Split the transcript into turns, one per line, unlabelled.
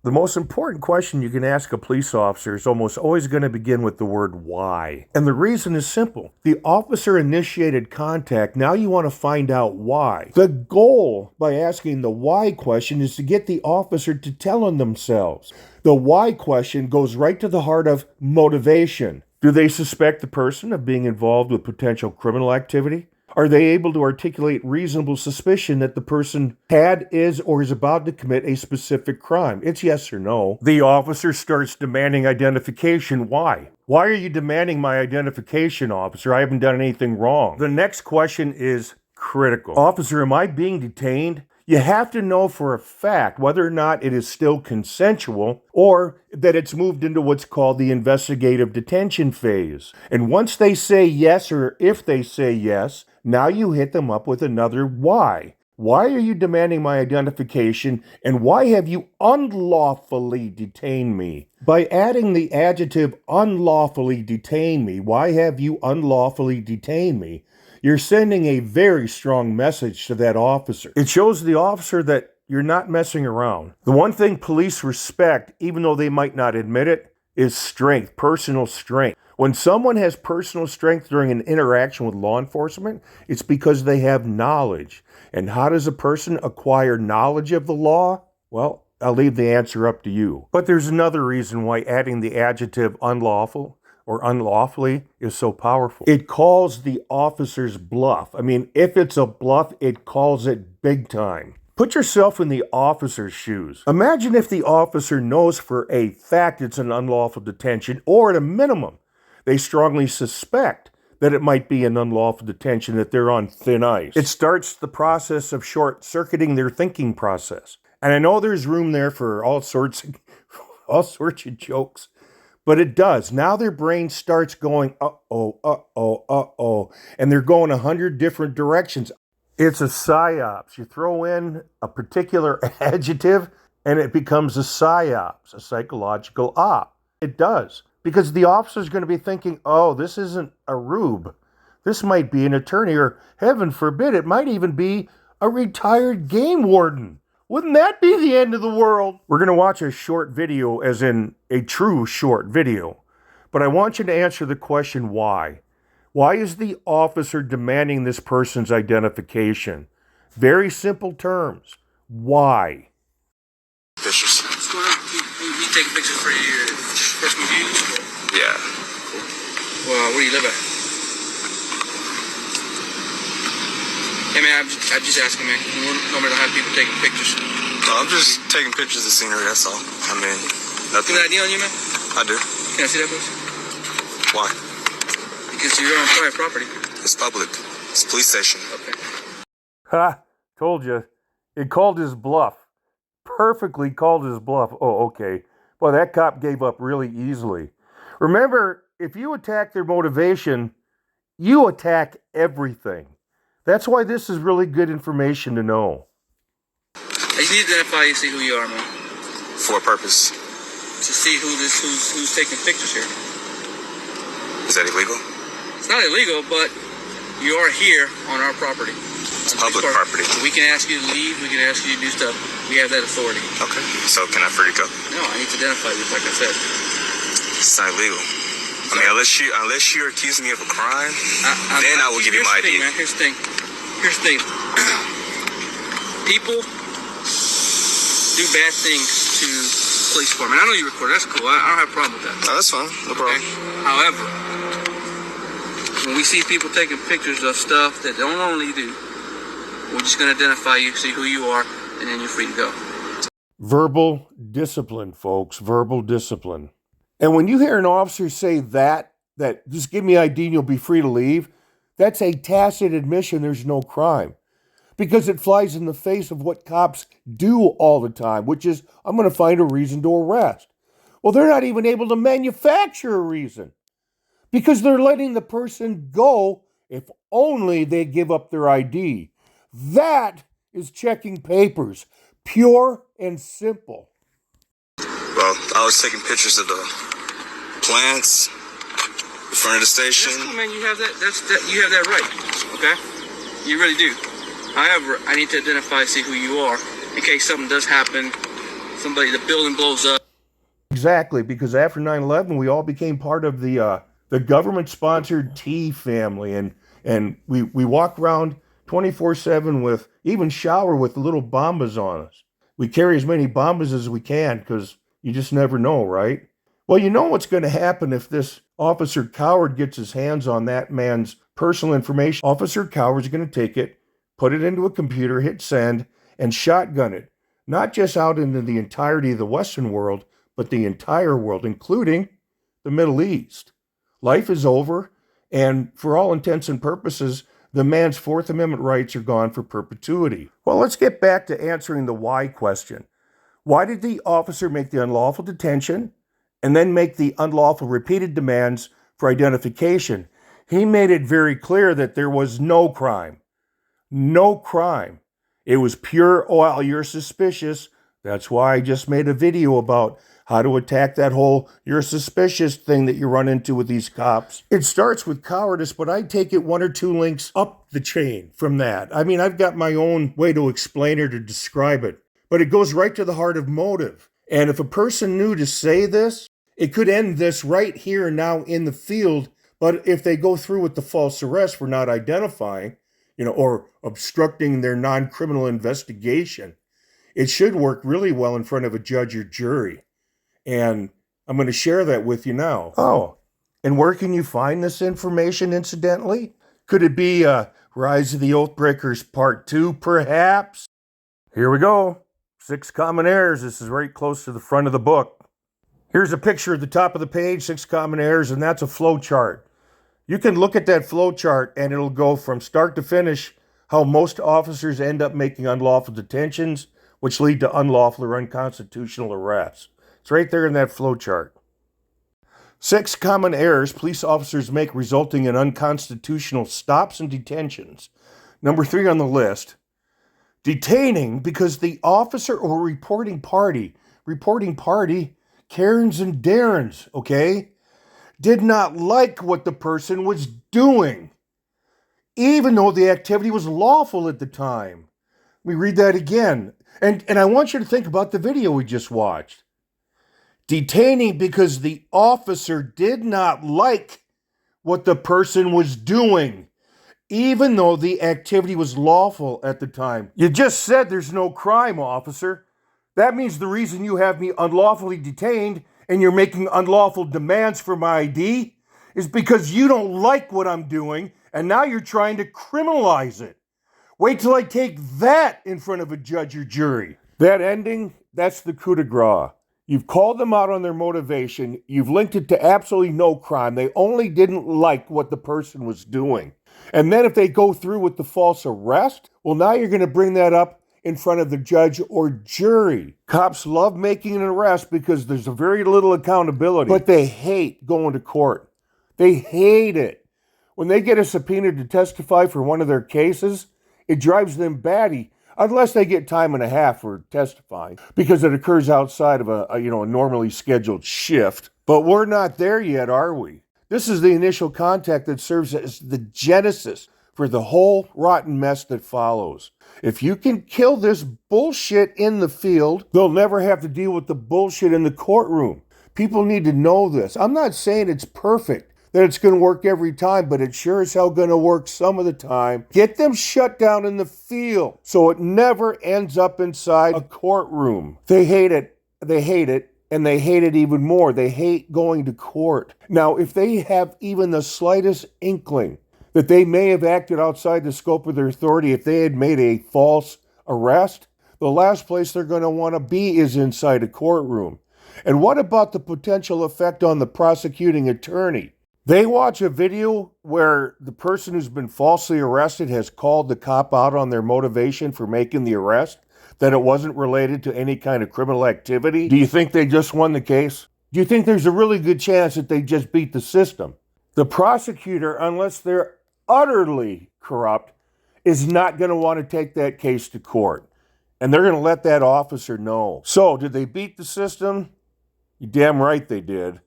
The most important question you can ask a police officer is almost always going to begin with the word why. And the reason is simple. The officer initiated contact. Now you want to find out why. The goal by asking the why question is to get the officer to tell on themselves. The why question goes right to the heart of motivation. Do they suspect the person of being involved with potential criminal activity? Are they able to articulate reasonable suspicion that the person had, is, or is about to commit a specific crime? It's yes or no. The officer starts demanding identification. Why? Why are you demanding my identification, officer? I haven't done anything wrong. The next question is critical. Officer, am I being detained? You have to know for a fact whether or not it is still consensual or that it's moved into what's called the investigative detention phase. And once they say yes, or if they say yes, now you hit them up with another why. Why are you demanding my identification, and why have you unlawfully detained me? By adding the adjective unlawfully detain me, why have you unlawfully detained me? You're sending a very strong message to that officer. It shows the officer that you're not messing around. The one thing police respect, even though they might not admit it, is strength, personal strength. When someone has personal strength during an interaction with law enforcement, it's because they have knowledge. And how does a person acquire knowledge of the law? Well, I'll leave the answer up to you. But there's another reason why adding the adjective unlawful or unlawfully is so powerful. It calls the officer's bluff. I mean, if it's a bluff, it calls it big time. Put yourself in the officer's shoes. Imagine if the officer knows for a fact it's an unlawful detention, or at a minimum, they strongly suspect that it might be an unlawful detention, that they're on thin ice. It starts the process of short-circuiting their thinking process. And I know there's room there for all sorts of jokes. But it does. Now their brain starts going, uh-oh, and they're going 100 different directions. It's a psyops. You throw in a particular adjective, and it becomes a psyops, a psychological op. It does. Because the officer's going to be thinking, oh, this isn't a rube. This might be an attorney, or heaven forbid, it might even be a retired game warden. Wouldn't that be the end of the world? We're going to watch a short video, as in a true short video. But I want you to answer the question, why? Why is the officer demanding this person's identification? Very simple terms. Why?
Pictures.
What's going on? You taking pictures for your personal views?
Yeah.
Well, where do you live at? Hey man, I'm just asking, man. You normally don't have people taking pictures.
No, I'm just taking pictures of scenery, that's all. I mean, nothing.
Got an ID on you, man?
I do.
Can I see that, please?
Why?
Because you're on private property.
It's public. It's a police station.
Okay.
Ha! Told you. It called his bluff. Perfectly called his bluff. Oh, okay. Well, that cop gave up really easily. Remember, if you attack their motivation, you attack everything. That's why this is really good information to know.
I just need to identify you, see who you are, man.
For a purpose.
To see who's taking pictures here.
Is that illegal?
It's not illegal, but you are here on our property.
It's public property.
We can ask you to leave. We can ask you to do stuff. We have that authority.
Okay. So can I free to go?
No, I need to identify you, like I said.
It's not illegal. I mean, unless you're accusing me of a crime, then I will give you my ID.
Here's the thing. People do bad things to police department. I know you record. That's cool. I don't have a problem with that.
No, that's fine. No problem.
Okay? However, when we see people taking pictures of stuff that don't only do, we're just going to identify you, see who you are, and then you're free to go.
Verbal discipline, folks. Verbal discipline. And when you hear an officer say that just give me ID and you'll be free to leave, that's a tacit admission there's no crime. Because it flies in the face of what cops do all the time, which is, I'm going to find a reason to arrest. Well, they're not even able to manufacture a reason. Because they're letting the person go if only they give up their ID. That is checking papers. Pure and simple.
Well, I was taking pictures of the plants in front of the station.
That's cool, man. You have that. You have that right. Okay, you really do. However, I need to identify, see who you are, in case something does happen the building blows up.
Exactly, because after 9/11, we all became part of the government-sponsored T family, and we walk around 24/7 with, even shower with little bombas on us. We carry as many bombas as we can because you just never know, right? Well, you know what's going to happen if this Officer Coward gets his hands on that man's personal information. Officer Coward's going to take it, put it into a computer, hit send, and shotgun it, not just out into the entirety of the Western world, but the entire world, including the Middle East. Life is over, and for all intents and purposes, the man's Fourth Amendment rights are gone for perpetuity. Well, let's get back to answering the why question. Why did the officer make the unlawful detention and then make the unlawful repeated demands for identification? He made it very clear that there was no crime. No crime. It was pure, oh, well, you're suspicious. That's why I just made a video about how to attack that whole you're suspicious thing that you run into with these cops. It starts with cowardice, but I take it one or two links up the chain from that. I mean, I've got my own way to explain or to describe it, but it goes right to the heart of motive. And if a person knew to say this, it could end this right here and now in the field. But if they go through with the false arrest for not identifying, or obstructing their non-criminal investigation, it should work really well in front of a judge or jury. And I'm going to share that with you now. Oh, and where can you find this information, incidentally? Could it be Rise of the Oathbreakers Part 2, perhaps? Here we go. 6 Common Errors. This is right close to the front of the book. Here's a picture at the top of the page, 6 Common Errors, and that's a flow chart. You can look at that flow chart and it'll go from start to finish how most officers end up making unlawful detentions, which lead to unlawful or unconstitutional arrests. It's right there in that flow chart. 6 common errors police officers make resulting in unconstitutional stops and detentions. Number 3 on the list, detaining because the officer or reporting party, Karens and Darrens, okay, did not like what the person was doing, even though the activity was lawful at the time. Let me read that again. And I want you to think about the video we just watched. Detaining because the officer did not like what the person was doing, even though the activity was lawful at the time. You just said there's no crime, officer. That means the reason you have me unlawfully detained and you're making unlawful demands for my ID is because you don't like what I'm doing, and now you're trying to criminalize it. Wait till I take that in front of a judge or jury. That ending, that's the coup de grace. You've called them out on their motivation. You've linked it to absolutely no crime. They only didn't like what the person was doing. And then if they go through with the false arrest, well, now you're going to bring that up in front of the judge or jury. Cops love making an arrest because there's very little accountability, but they hate going to court. They hate it. When they get a subpoena to testify for one of their cases, it drives them batty, unless they get time and a half for testifying, because it occurs outside of a normally scheduled shift. But we're not there yet, are we? This is the initial contact that serves as the genesis for the whole rotten mess that follows. If you can kill this bullshit in the field, they'll never have to deal with the bullshit in the courtroom. People need to know this. I'm not saying it's perfect, that it's going to work every time, but it's sure as hell going to work some of the time. Get them shut down in the field so it never ends up inside a courtroom. They hate it. They hate it. And they hate it even more. They hate going to court. Now, if they have even the slightest inkling that they may have acted outside the scope of their authority, if they had made a false arrest, the last place they're going to want to be is inside a courtroom. And what about the potential effect on the prosecuting attorney? They watch a video where the person who's been falsely arrested has called the cop out on their motivation for making the arrest, that it wasn't related to any kind of criminal activity. Do you think they just won the case? Do you think there's a really good chance that they just beat the system? The prosecutor, unless they're utterly corrupt, is not going to want to take that case to court. And they're going to let that officer know. So, did they beat the system? You're damn right they did.